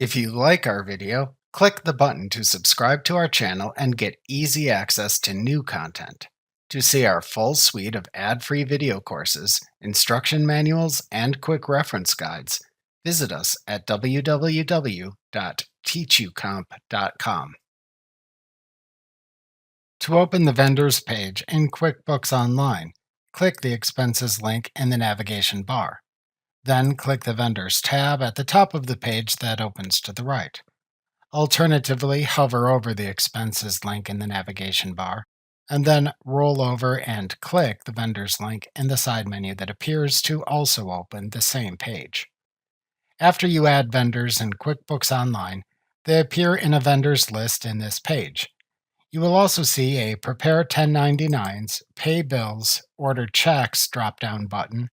If you like our video, click the button to subscribe to our channel and get easy access to new content. To see our full suite of ad-free video courses, instruction manuals, and quick reference guides, visit us at www.teachucomp.com. To open the Vendors page in QuickBooks Online, click the Expenses link in the navigation bar. Then click the Vendors tab at the top of the page that opens to the right. Alternatively, hover over the Expenses link in the navigation bar, and then roll over and click the Vendors link in the side menu that appears to also open the same page. After you add vendors in QuickBooks Online, they appear in a vendors list in this page. You will also see a Prepare 1099s, Pay Bills, Order Checks drop-down button,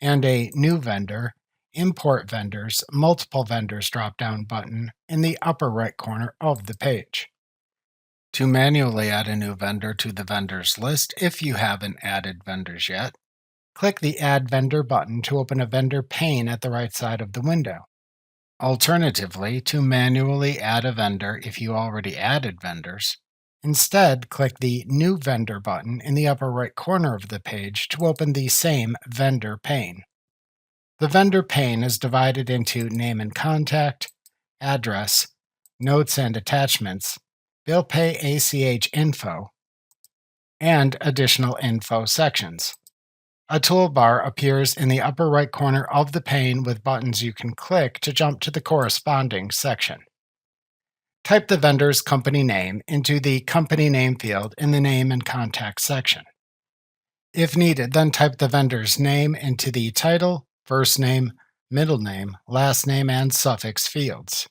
and a New Vendor, Import Vendors, Multiple Vendors drop-down button in the upper right corner of the page. To manually add a new vendor to the vendors list, if you haven't added vendors yet, click the Add Vendor button to open a vendor pane at the right side of the window. Alternatively, to manually add a vendor if you already added vendors, instead click the New Vendor button in the upper right corner of the page to open the same vendor pane. The vendor pane is divided into Name and Contact, Address, Notes and Attachments, Bill Pay ACH Info, and Additional Info sections. A toolbar appears in the upper right corner of the pane with buttons you can click to jump to the corresponding section. Type the vendor's company name into the Company Name field in the Name and Contact section. If needed, then type the vendor's name into the title, first name, middle name, last name, and suffix fields.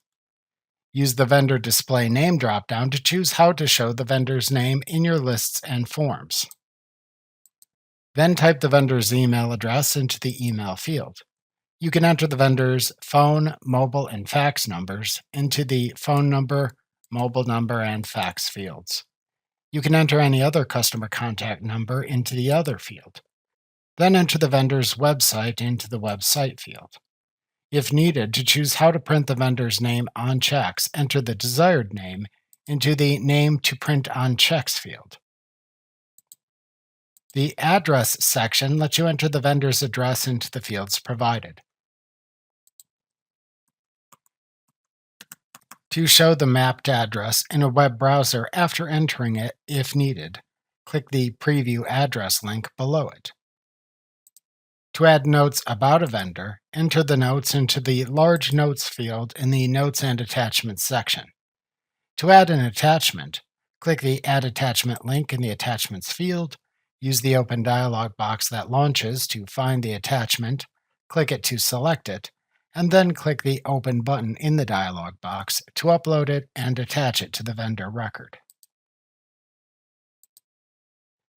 Use the Vendor Display Name dropdown to choose how to show the vendor's name in your lists and forms. Then type the vendor's email address into the email field. You can enter the vendor's phone, mobile, and fax numbers into the phone number, mobile number, and fax fields. You can enter any other customer contact number into the other field. Then enter the vendor's website into the website field. If needed, to choose how to print the vendor's name on checks, enter the desired name into the Name to Print on Checks field. The Address section lets you enter the vendor's address into the fields provided. To show the mapped address in a web browser after entering it, if needed, click the Preview Address link below it. To add notes about a vendor, enter the notes into the Large Notes field in the Notes and Attachments section. To add an attachment, click the Add Attachment link in the Attachments field, use the open dialog box that launches to find the attachment, click it to select it, and then click the Open button in the dialog box to upload it and attach it to the vendor record.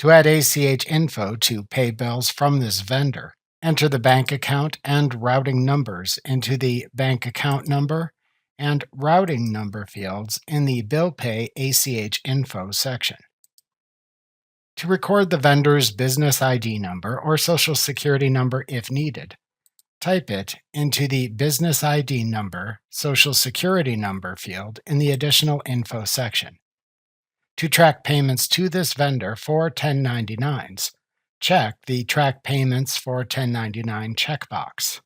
To add ACH info to pay bills from this vendor, enter the bank account and routing numbers into the bank account number and routing number fields in the Bill Pay ACH Info section. To record the vendor's business ID number or Social Security number if needed, type it into the Business ID Number, Social Security Number field in the Additional Info section. To track payments to this vendor for 1099s, check the Track Payments for 1099 checkbox.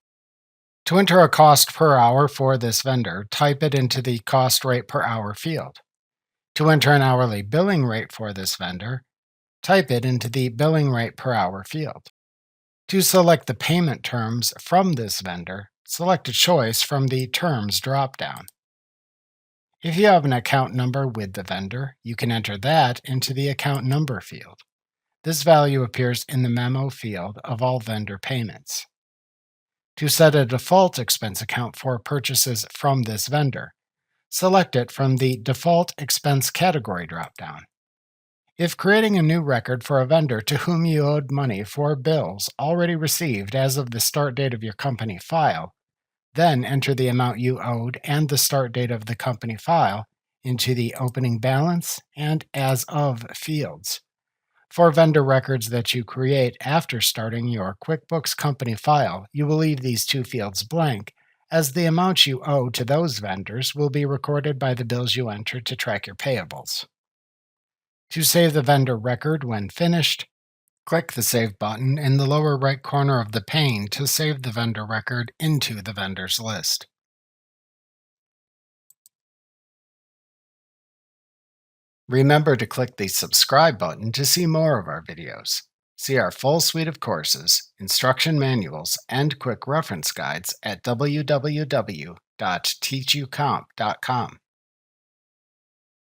To enter a cost per hour for this vendor, type it into the Cost Rate per Hour field. To enter an hourly billing rate for this vendor, type it into the Billing Rate per Hour field. To select the payment terms from this vendor, select a choice from the Terms dropdown. If you have an account number with the vendor, you can enter that into the Account Number field. This value appears in the Memo field of all vendor payments. To set a default expense account for purchases from this vendor, select it from the Default Expense Category dropdown. If creating a new record for a vendor to whom you owed money for bills already received as of the start date of your company file, then enter the amount you owed and the start date of the company file into the Opening Balance and As Of fields. For vendor records that you create after starting your QuickBooks company file, you will leave these two fields blank, as the amounts you owe to those vendors will be recorded by the bills you enter to track your payables. To save the vendor record when finished, click the Save button in the lower right corner of the pane to save the vendor record into the vendors list. Remember to click the Subscribe button to see more of our videos. See our full suite of courses, instruction manuals, and quick reference guides at www.teachucomp.com.